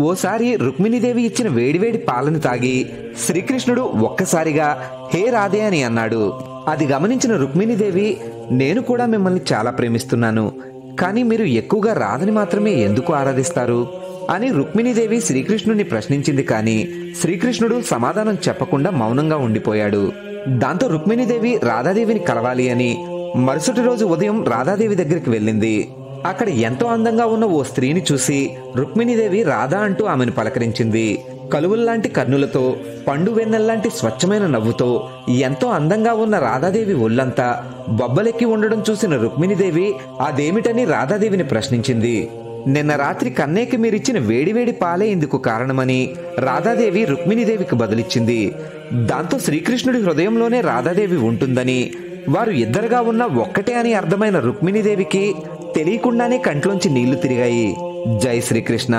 ఓసారి రుక్మిణీదేవి ఇచ్చిన వేడివేడి పాలను తాగి శ్రీకృష్ణుడు ఒక్కసారిగా హే రాధే అని అన్నాడు. అది గమనించిన రుక్మిణీదేవి, నేను కూడా మిమ్మల్ని చాలా ప్రేమిస్తున్నాను, కానీ మీరు ఎక్కువగా రాధని మాత్రమే ఎందుకు ఆరాధిస్తారు అని రుక్మిణీదేవి శ్రీకృష్ణుడిని ప్రశ్నించింది. కానీ శ్రీకృష్ణుడు సమాధానం చెప్పకుండా మౌనంగా ఉండిపోయాడు. దాంతో రుక్మిణీదేవి రాధాదేవిని కలవాలి అని మరుసటి రోజు ఉదయం రాధాదేవి దగ్గరికి వెళ్ళింది. అక్కడ ఎంతో అందంగా ఉన్న ఓ స్త్రీని చూసి రుక్మిణీదేవి రాధా అంటూ ఆమెను పలకరించింది. కలువుల్లాంటి కన్నులతో, పండు వెన్నెల్లాంటి స్వచ్ఛమైన నవ్వుతో ఎంతో అందంగా ఉన్న రాధాదేవి ఒళ్ళంతా బొబ్బలెక్కి ఉండడం చూసిన రుక్మిణీదేవి అదేమిటని రాధాదేవిని ప్రశ్నించింది. నిన్న రాత్రి కన్నయ్యకి మీరిచ్చిన వేడివేడి పాలే ఇందుకు కారణమని రాధాదేవి రుక్మిణీదేవికి బదులిచ్చింది. దాంతో శ్రీకృష్ణుడి హృదయంలోనే రాధాదేవి ఉంటుందని, వారు ఇద్దరుగా ఉన్న ఒక్కటే అని అర్థమైన రుక్మిణీదేవికి తెలియకుండానే కంట్లోంచి నీళ్లు తిరిగాయి. జై శ్రీకృష్ణ.